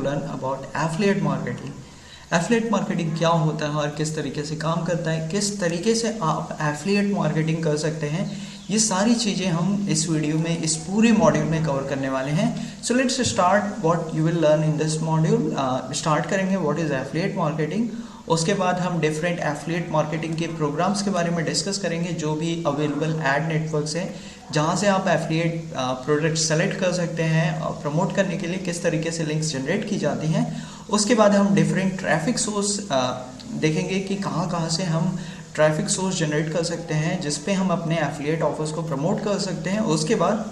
learn about affiliate marketing. Affiliate marketing क्या होता है और किस तरीके से काम करता है, किस तरीके से आप एफिलिएट मार्केटिंग कर सकते हैं, ये सारी चीज़ें हम इस वीडियो में, इस पूरे मॉड्यूल में कवर करने वाले हैं. सो let's start what you will learn in this module. Start करेंगे व्हाट इज़ एफिलिएट मार्केटिंग. उसके बाद हम डिफरेंट एफिलिएट मार्केटिंग के प्रोग्राम्स के बारे में डिस्कस करेंगे जो भी अवेलेबल एड नेटवर्क्स हैं जहाँ से आप एफिलिएट प्रोडक्ट सेलेक्ट कर सकते हैं और प्रमोट करने के लिए किस तरीके से लिंक्स जनरेट की जाती हैं. उसके बाद हम डिफरेंट ट्रैफिक सोर्स देखेंगे कि कहाँ से हम ट्रैफिक सोर्स जनरेट कर सकते हैं जिस पे हम अपने एफिलिएट ऑफर्स को प्रमोट कर सकते हैं. उसके बाद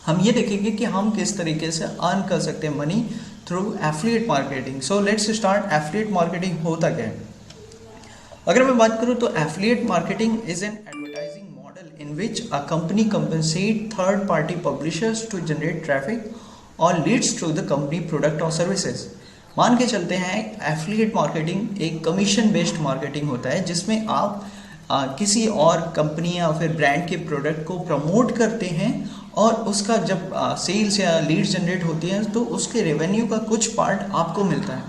हम ये देखेंगे कि हम किस तरीके से अर्न कर सकते हैं money through affiliate marketing. So let's start. Affiliate marketing होता क्या है? अगर मैं बात करूँ तो affiliate marketing is an advertising model in which a company compensate third party publishers to generate traffic और leads to the company product और सर्विसेज. मान के चलते हैं एफिलिएट मार्केटिंग एक कमीशन बेस्ड मार्केटिंग होता है जिसमें आप किसी और कंपनी या फिर ब्रांड के प्रोडक्ट को प्रमोट करते हैं और उसका जब सेल्स या लीड्स जनरेट होती हैं तो उसके रेवेन्यू का कुछ पार्ट आपको मिलता है.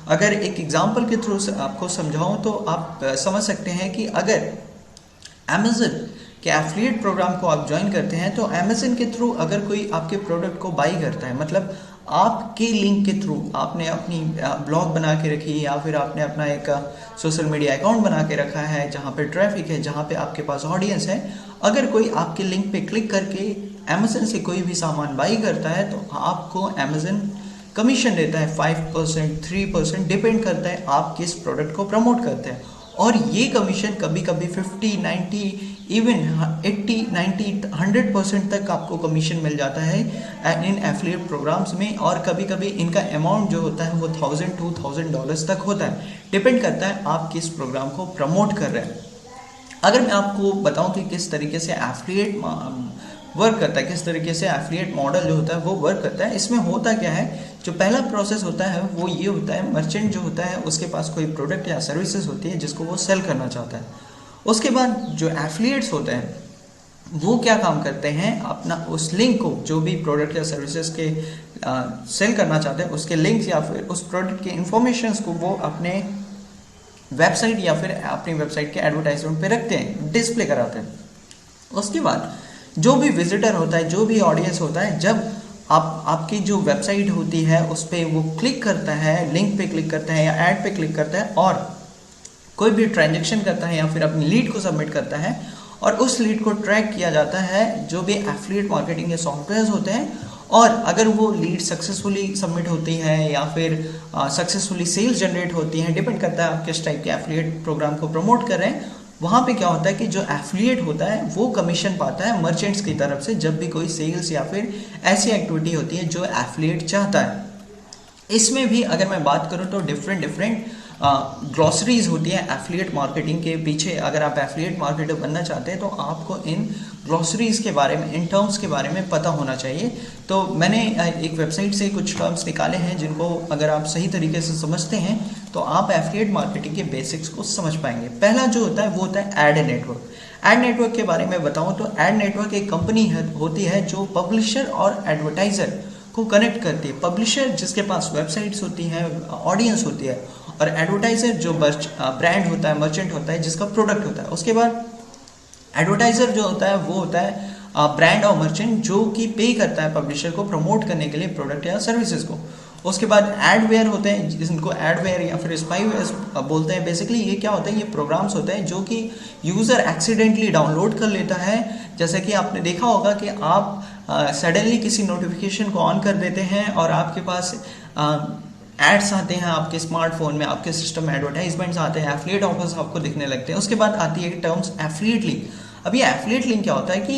अगर एक एग्जांपल के थ्रू से आपको समझाऊं तो आप समझ सकते हैं कि अगर अमेज़न के एफिलिएट प्रोग्राम को आप ज्वाइन करते हैं तो अमेज़न के थ्रू अगर कोई आपके प्रोडक्ट को बाई करता है, मतलब आपके लिंक के थ्रू आपने अपनी ब्लॉग बना के रखी या फिर आपने अपना एक सोशल मीडिया अकाउंट बना के रखा है जहाँ पे ट्रैफिक है, जहाँ पे आपके पास ऑडियंस है, अगर कोई आपके लिंक पे क्लिक करके अमेज़न से कोई भी सामान बाई करता है तो आपको अमेज़न कमीशन देता है 5%, 3%, डिपेंड करता है आप किस प्रोडक्ट को प्रमोट करते हैं. और ये कमीशन कभी कभी 50, 90, इवन 80, 90, 100% तक आपको कमीशन मिल जाता है इन एफिलिएट प्रोग्राम्स में. और कभी कभी इनका अमाउंट जो होता है वो $1,000-$2,000 तक होता है. डिपेंड करता है आप किस प्रोग्राम को प्रमोट कर रहे हैं. अगर मैं आपको बताऊं कि किस तरीके से एफिलिएट वर्क करता है, किस तरीके से एफिलिएट मॉडल जो होता है वो वर्क करता है, इसमें होता क्या है, जो पहला प्रोसेस होता है वो ये होता है, मर्चेंट जो होता है उसके पास कोई प्रोडक्ट या सर्विसेज होती है जिसको वो सेल करना चाहता है. उसके बाद जो एफिलिएट्स होते हैं वो क्या काम करते हैं, अपना उस लिंक को, जो भी प्रोडक्ट या सर्विसेज के सेल करना चाहते हैं उसके लिंक्स या फिर उस प्रोडक्ट के इंफॉर्मेशंस को वो अपने वेबसाइट या फिर अपनी वेबसाइट के एडवर्टाइजमेंट पे रखते हैं, डिस्प्ले कराते हैं. उसके बाद जो भी विजिटर होता है, जो भी ऑडियंस होता है, जब आपकी जो वेबसाइट होती है उस पर वो क्लिक करता है, लिंक पे क्लिक करता है या ऐड पे क्लिक करता है और कोई भी ट्रांजैक्शन करता है या फिर अपनी लीड को सबमिट करता है और उस लीड को ट्रैक किया जाता है जो भी एफिलिएट मार्केटिंग के सॉफ्टवेयर होते हैं. और अगर वो लीड सक्सेसफुली सबमिट होती है या फिर सक्सेसफुली सेल्स जनरेट होती हैं, डिपेंड करता है आप किस टाइप के एफिलिएट प्रोग्राम को प्रमोट कर रहे हैं. वहाँ पे क्या होता है कि जो एफिलिएट होता है वो कमीशन पाता है मर्चेंट्स की तरफ से जब भी कोई सेल्स या फिर ऐसी एक्टिविटी होती है जो एफिलिएट चाहता है. इसमें भी अगर मैं बात करूँ तो डिफरेंट ग्रॉसरीज होती है एफिलिएट मार्केटिंग के पीछे. अगर आप एफिलिएट मार्केटर बनना चाहते हैं तो आपको इन ग्रॉसरीज के बारे में, इन टर्म्स के बारे में पता होना चाहिए. तो मैंने एक वेबसाइट से कुछ टर्म्स निकाले हैं जिनको अगर आप सही तरीके से समझते हैं तो आप एफिलिएट मार्केटिंग के बेसिक्स को समझ पाएंगे. पहला जो होता है वो होता है एड नेटवर्क. एड नेटवर्क के बारे में बताऊं तो एड नेटवर्क एक कंपनी होती है जो पब्लिशर और एडवर्टाइजर को कनेक्ट करती है. पब्लिशर जिसके पास वेबसाइट्स होती हैं, ऑडियंस होती है, और एडवर्टाइजर जो ब्रांड होता है, मर्चेंट होता है, जिसका प्रोडक्ट होता है. उसके बाद एडवर्टाइजर जो होता है वो होता है ब्रांड और मर्चेंट जो कि पे करता है पब्लिशर को प्रमोट करने के लिए प्रोडक्ट या सर्विसेज को. उसके बाद एडवेयर होते हैं जिनको एडवेयर या फिर स्पाईवेयर बोलते हैं. बेसिकली ये क्या होता है, ये प्रोग्राम्स होते हैं जो कि यूज़र एक्सीडेंटली डाउनलोड कर लेता है. जैसे कि आपने देखा होगा कि आप सडनली किसी नोटिफिकेशन को ऑन कर देते हैं और आपके पास एड्स आते हैं आपके स्मार्टफोन में, आपके सिस्टम में एडवर्टाइजमेंट्स आते हैं, एफिलिएट ऑफर्स आपको दिखने लगते हैं. उसके बाद आती है टर्म्स एफिलिएट लिंक. अब ये एफिलिएट लिंक क्या होता है कि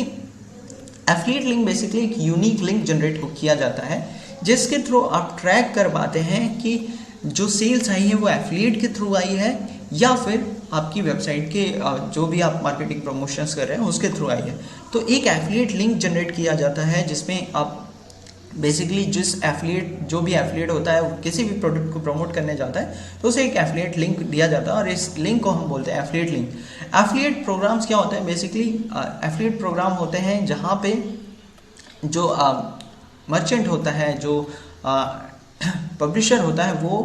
एफिलिएट लिंक बेसिकली एक यूनिक लिंक जनरेट किया जाता है जिसके थ्रू आप ट्रैक कर पाते हैं कि जो सेल्स आई है वो एफिलिएट के थ्रू आई है या फिर आपकी वेबसाइट के जो भी आप मार्केटिंग प्रमोशंस कर रहे हैं उसके थ्रू आई है. तो एक एफिलिएट लिंक जनरेट किया जाता है जिसमें आप बेसिकली जो भी एफिलिएट होता है किसी भी प्रोडक्ट को प्रमोट करने जाता है तो उसे एक एफिलिएट लिंक दिया जाता है और इस लिंक को हम बोलते हैं एफिलिएट लिंक. एफिलिएट प्रोग्राम्स क्या होते हैं, बेसिकली एफिलिएट प्रोग्राम होते हैं जहाँ पे जो मर्चेंट होता है, जो पब्लिशर होता है वो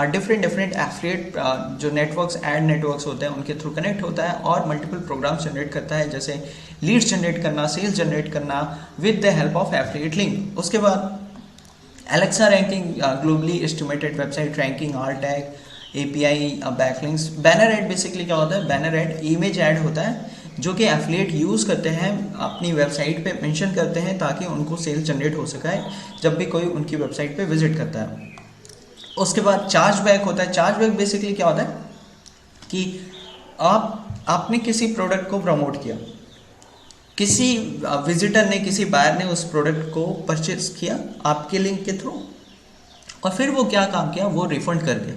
डिफरेंट एफिलिएट जो नेटवर्क्स, एड नेटवर्क्स होते हैं उनके थ्रू कनेक्ट होता है और मल्टीपल प्रोग्राम्स जनरेट करता है, जैसे लीड्स जनरेट करना, सेल्स जनरेट करना with the help of affiliate link. उसके बाद Alexa ranking, globally estimated website ranking, R tag, API, backlinks. Banner ad basically क्या होता है? बैनर ऐड इमेज ऐड होता है जो कि एफिलिएट यूज़ करते हैं, अपनी वेबसाइट पे मेंशन करते हैं ताकि उनको सेल्स जनरेट हो सके जब भी कोई उनकी वेबसाइट पे विजिट करता है। उसके बाद चार्ज बैक होता है। चार्ज बैक बेसिकली क्या होता है कि आपने किसी प्रोडक्ट को प्रमोट किया, किसी विजिटर ने, किसी बायर ने उस प्रोडक्ट को परचेज किया आपके लिंक के थ्रू और फिर वो क्या काम किया, वो रिफंड कर दिया।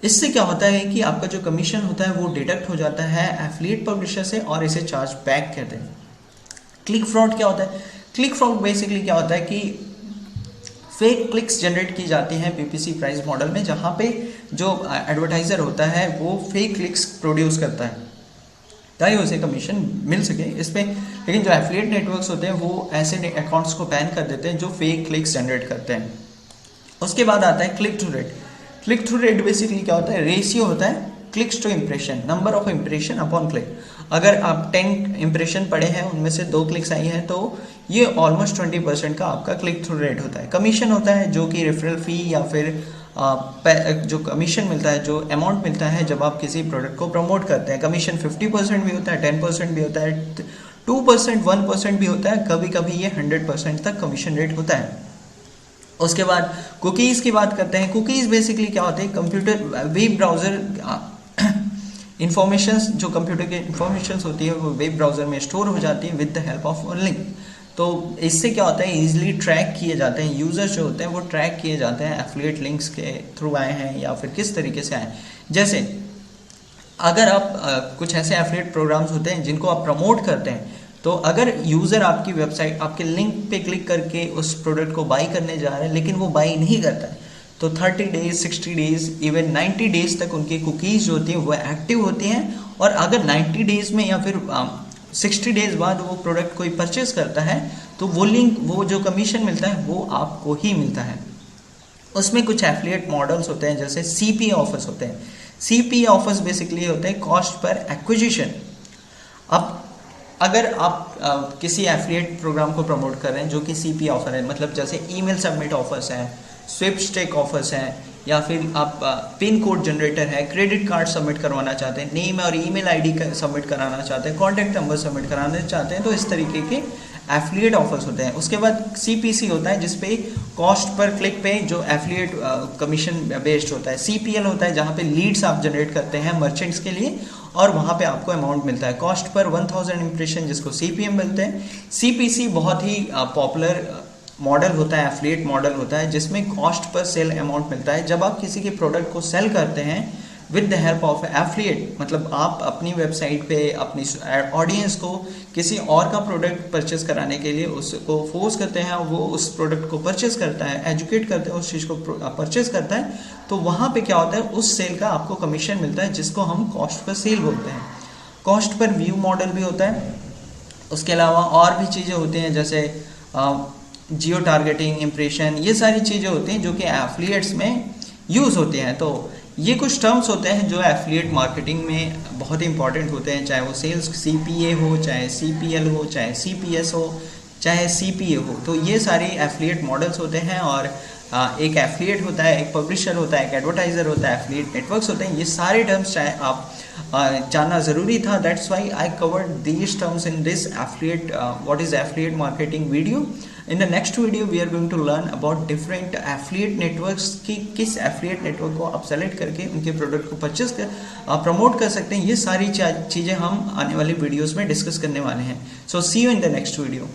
इससे क्या होता है कि आपका जो कमीशन होता है वो डिडक्ट हो जाता है एफिलिएट पब्लिशर से और इसे चार्ज बैक कहते हैं। क्लिक फ्रॉड क्या होता है? क्लिक फ्रॉड बेसिकली क्या होता है कि फेक क्लिक्स जनरेट की जाती हैं PPC प्राइस मॉडल में, जहाँ पे जो एडवर्टाइजर होता है वो फेक क्लिक्स प्रोड्यूस करता है ताकि उसे कमीशन मिल सके इस पर। लेकिन जो एफिलिएट नेटवर्क्स होते हैं वो ऐसे अकाउंट्स को बैन कर देते हैं जो फेक क्लिक्स जनरेट करते हैं। उसके बाद आता है click through rate. Click through rate basically क्या होता है? रेशियो होता है clicks to impression, number of impression upon click. अगर आप 10 इम्प्रेशन पड़े हैं, उनमें से 2 क्लिक्स आई हैं, तो ये ऑलमोस्ट 20% का आपका क्लिक थ्रू रेट होता है। कमीशन होता है जो कि रेफरल फी या फिर जो कमीशन मिलता है, जो अमाउंट मिलता है जब आप किसी प्रोडक्ट को प्रमोट करते हैं। कमीशन 50% भी होता है, 10% भी होता है, 2%, 1% भी होता है, कभी कभी ये 100% तक कमीशन रेट होता है। उसके बाद कुकीज़ की बात करते हैं। कुकीज़ बेसिकली क्या होते हैं? कंप्यूटर वेब ब्राउज़र इंफॉर्मेशंस, जो कंप्यूटर के इंफॉर्मेशंस होती है वो वेब ब्राउज़र में स्टोर हो जाती है with the help of link. तो इससे क्या होता है? ईजिली ट्रैक किए जाते हैं, यूज़र्स जो होते हैं वो ट्रैक किए जाते हैं एफिलिएट लिंक्स के थ्रू आए हैं या फिर किस तरीके से आए। जैसे अगर आप कुछ ऐसे एफिलिएट प्रोग्राम्स होते हैं जिनको आप प्रमोट करते हैं, तो अगर यूज़र आपकी वेबसाइट, आपके लिंक पे क्लिक करके उस प्रोडक्ट को बाई करने जा रहे हैं लेकिन वो बाई नहीं करता है, तो 30 डेज, 60 डेज, इवन 90 डेज तक उनकी कुकीज़ जो होती हैं वो एक्टिव होती हैं। और अगर 90 डेज में या फिर 60 डेज बाद वो प्रोडक्ट कोई परचेज करता है तो वो लिंक, वो जो कमीशन मिलता है वो आपको ही मिलता है। उसमें कुछ एफिलिएट मॉडल्स होते हैं, जैसे CPA ऑफर्स होते हैं। CPA ऑफर्स बेसिकली होते हैं कॉस्ट पर एक्विजिशन। अब अगर आप किसी एफिलिएट प्रोग्राम को प्रमोट कर रहे हैं जो कि CPA ऑफर है, मतलब जैसे ईमेल सबमिट ऑफर्स हैं, स्वीपस्टेक ऑफर्स हैं, या फिर आप पिन कोड जनरेटर है, क्रेडिट कार्ड सबमिट करवाना चाहते हैं, नेम और ईमेल आईडी सबमिट कराना चाहते हैं, कॉन्टैक्ट नंबर सबमिट कराना चाहते हैं, तो इस तरीके के एफिलिएट ऑफर्स होते हैं। उसके बाद CPC होता है जिसपे कॉस्ट पर क्लिक पे जो एफिलिएट कमीशन बेस्ड होता है। CPL होता है जहाँ पे लीड्स आप जनरेट करते हैं मर्चेंट्स के लिए और वहाँ पे आपको अमाउंट मिलता है। कॉस्ट पर 1000 इंप्रेशन जिसको CPM मिलते हैं। CPC बहुत ही पॉपुलर मॉडल होता है, एफिलिएट मॉडल होता है जिसमें कॉस्ट पर सेल अमाउंट मिलता है। जब आप किसी के प्रोडक्ट को सेल करते हैं with the help of affiliate, मतलब आप अपनी वेबसाइट पे अपनी ऑडियंस को किसी और का प्रोडक्ट परचेस कराने के लिए उसको फोर्स करते हैं, वो उस प्रोडक्ट को परचेस करता है, एजुकेट करते हैं, उस चीज़ को परचेस करता है, तो वहाँ पे क्या होता है, उस सेल का आपको कमीशन मिलता है जिसको हम कॉस्ट पर सेल बोलते हैं। कॉस्ट पर व्यू मॉडल भी होता है। उसके अलावा और भी चीज़ें होती हैं जैसे जियो टारगेटिंग, इम्प्रेशन, ये सारी चीज़ें होती हैं जो कि एफिलिएट्स में यूज़ होती हैं। तो ये कुछ टर्म्स होते हैं जो एफिलिएट मार्केटिंग में बहुत ही इंपॉर्टेंट होते हैं, चाहे वो सेल्स CPA हो, चाहे CPL हो, चाहे CPS हो, चाहे CPA हो। तो ये सारे एफिलिएट मॉडल्स होते हैं और एक एफिलिएट होता है, एक पब्लिशर होता है, एक एडवर्टाइज़र होता है, एफिलिएट नेटवर्क्स होते हैं। ये सारे टर्म्स चाहे आप जानना ज़रूरी था। That's why I covered these terms in this affiliate what is affiliate marketing video. In the next video we are going to learn about different affiliate networks की किस एफिलिएट नेटवर्क को आप सेलेक्ट करके उनके प्रोडक्ट को purchase कर promote कर सकते हैं। ये सारी चीज़ें हम आने वाली वीडियोस में डिस्कस करने वाले हैं। So see you in the next video.